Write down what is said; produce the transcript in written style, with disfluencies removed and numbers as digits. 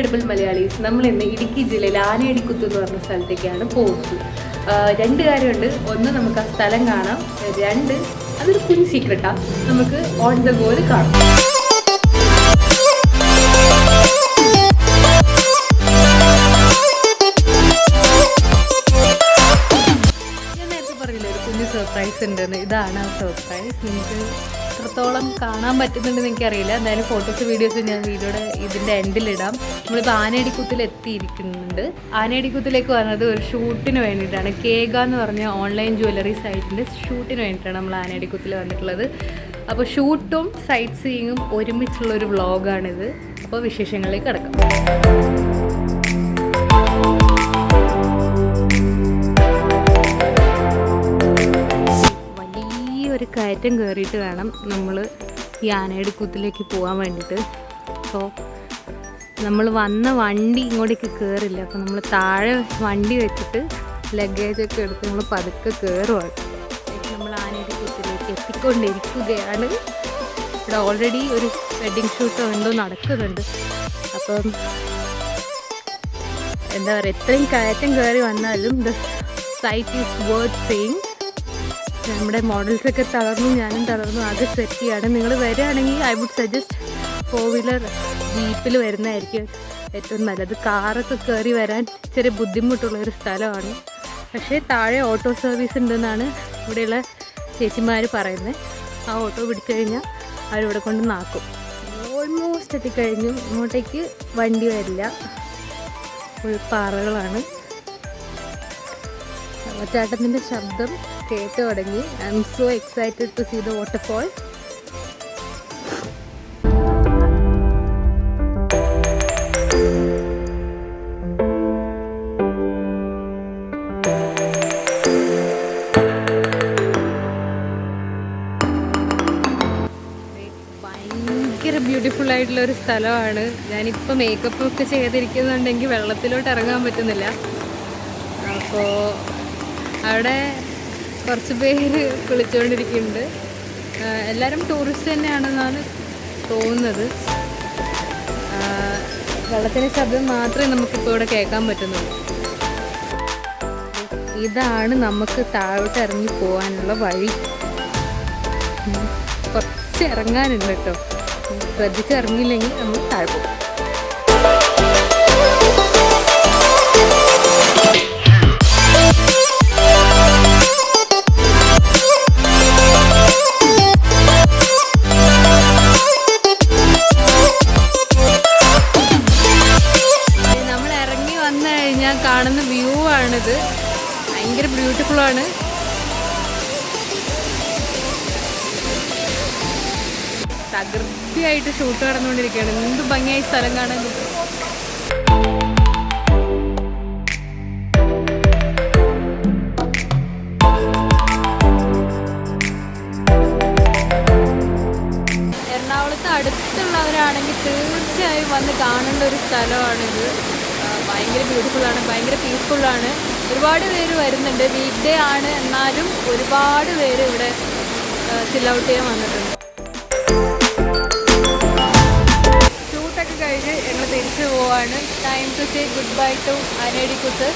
Incredible Malayalees, നമ്മൾ ഇന്ന് ഇടുക്കി ജില്ലയിൽ ആനയടിക്കുത്ത് എന്ന് പറഞ്ഞ സ്ഥലത്തേക്കാണ് പോകുന്നത്. രണ്ട് കാര്യമുണ്ട്. ഒന്ന്, നമുക്ക് ആ സ്ഥലം കാണാം. രണ്ട്, അതൊരു കുഞ്ഞ് സീക്രട്ടാണ്, നമുക്ക് ഓൺ ദ ഗോയിൽ കാണാം. ഞാൻ നേരത്തെ പറഞ്ഞില്ലേ ഒരു കുഞ്ഞ് സർപ്രൈസ് ഉണ്ടെന്ന്. ഇതാണ് ആ സർപ്രൈസ്. നിങ്ങൾക്ക് എത്രത്തോളം കാണാൻ പറ്റുന്നുണ്ടെന്ന് എനിക്കറിയില്ല. എന്തായാലും ഫോട്ടോസ് വീഡിയോസ് ഞാൻ ഇതിൻ്റെ എൻഡിലിടാം. നമ്മളിപ്പോൾ ആനയടിക്കുത്തിൽ എത്തിയിരിക്കുന്നുണ്ട്. ആനയടിക്കുത്തിലേക്ക് വന്നത് ഒരു ഷൂട്ടിന് വേണ്ടിയിട്ടാണ്. കേഗ എന്ന് പറഞ്ഞ ഓൺലൈൻ ജ്വല്ലറി സൈറ്റിൻ്റെ ഷൂട്ടിന് വേണ്ടിയിട്ടാണ് നമ്മൾ ആനയടിക്കുത്തിൽ വന്നിട്ടുള്ളത്. അപ്പോൾ ഷൂട്ടും സൈറ്റ് സീയിങ്ങും ഒരുമിച്ചുള്ളൊരു വ്ളോഗാണിത്. അപ്പോൾ വിശേഷങ്ങളിലേക്ക് കിടക്കാം. ഒരു കയറ്റം കയറിയിട്ട് വേണം നമ്മൾ ഈ ആനയടിക്കുത്തിലേക്ക് പോകാൻ വേണ്ടിയിട്ട്. അപ്പോൾ നമ്മൾ വന്ന വണ്ടി ഇങ്ങോട്ടേക്ക് കയറില്ല. അപ്പോൾ നമ്മൾ താഴെ വണ്ടി വെച്ചിട്ട് ലഗേജൊക്കെ എടുത്ത് നമ്മൾ പതുക്കെ കയറുവാണ്. നമ്മൾ ആനയടിക്കുത്തിലേക്ക് എത്തിക്കൊണ്ടിരിക്കുകയാണ്. ഇവിടെ ഓൾറെഡി ഒരു വെഡ്ഡിങ് ഷൂട്ടോ എന്തോ നടക്കുന്നുണ്ട്. അപ്പം എന്താ പറയുക, എത്രയും കയറ്റം കയറി വന്നാലും the sight is worth seeing. നമ്മുടെ മോഡൽസൊക്കെ തളർന്നു, ഞാനും തളർന്നു, ആകെ സെറ്റ് ചെയ്യാണ്. നിങ്ങൾ വരികയാണെങ്കിൽ ഐ വുഡ് സജസ്റ്റ് 4-വീലർ ജീപ്പിൽ വരുന്നതായിരിക്കും ഏറ്റവും നല്ലത്. കാറൊക്കെ കയറി വരാൻ ചെറിയ ബുദ്ധിമുട്ടുള്ളൊരു സ്ഥലമാണ്. പക്ഷേ താഴെ ഓട്ടോ സർവീസ് ഉണ്ടെന്നാണ് ഇവിടെയുള്ള ചേച്ചിമാർ പറയുന്നത്. ആ ഓട്ടോ പിടിച്ചു കഴിഞ്ഞാൽ അവരിവിടെ കൊണ്ട് നാക്കും. ഓൾമോസ്റ്റ് എത്തിക്കഴിഞ്ഞു. ഇങ്ങോട്ടേക്ക് വണ്ടി വരില്ല, ഫുൾ പാറകളാണ്. വെള്ളച്ചാട്ടത്തിൻ്റെ ശബ്ദം കേട്ട് തുടങ്ങി. I'm so excited to see the waterfall. ഭയങ്കര ബ്യൂട്ടിഫുൾ ആയിട്ടുള്ളൊരു സ്ഥലമാണ്. ഞാനിപ്പോൾ മേക്കപ്പ് ഒക്കെ ചെയ്തിരിക്കുന്നുണ്ടെങ്കിൽ വെള്ളത്തിലോട്ട് ഇറങ്ങാൻ പറ്റുന്നില്ല. അപ്പോൾ അവിടെ കുറച്ച് പേര് കുളിച്ചുകൊണ്ടിരിക്കുന്നുണ്ട്. എല്ലാവരും ടൂറിസ്റ്റ് തന്നെയാണെന്നാണ് തോന്നുന്നത്. വെള്ളത്തിൻ്റെ ശബ്ദം മാത്രമേ നമുക്കിപ്പോൾ ഇവിടെ കേൾക്കാൻ പറ്റുന്നുള്ളൂ. ഇതാണ് നമുക്ക് താഴോട്ട് ഇറങ്ങി പോകാനുള്ള വഴി. കുറച്ച് ഇറങ്ങാനുണ്ട് കേട്ടോ. ശ്രദ്ധിച്ച് ഇറങ്ങിയില്ലെങ്കിൽ നമ്മൾ താഴെ പോകും. കാണുന്ന വ്യൂ ആണിത്. ഭയങ്കര ബ്യൂട്ടിഫുള്ളാണ്. തകൃതിയായിട്ട് ഷൂട്ട് നടന്നുകൊണ്ടിരിക്കുകയാണ്. എന്ത് ഭംഗിയായി സ്ഥലം കാണാൻ കിട്ടും. എറണാകുളത്ത് അടുത്തുള്ളവരാണെങ്കിൽ തീർച്ചയായും വന്ന് കാണേണ്ട ഒരു സ്ഥലമാണിത്. ഭയങ്കര ബ്യൂട്ടിഫുള്ളാണ്, ഭയങ്കര പീസ്ഫുള്ളാണ്. ഒരുപാട് പേര് വരുന്നുണ്ട്. വീക്ക് ഡേ ആണ്, എന്നാലും ഒരുപാട് പേര് ഇവിടെ ചിൽ ഔട്ട് ചെയ്യാൻ വന്നിട്ടുണ്ട്. ഷൂട്ടൊക്കെ കഴിഞ്ഞ് ഞങ്ങൾ തിരിച്ചു പോവാണ്. Time to say good bye to ആനയടിക്കുത്ത്.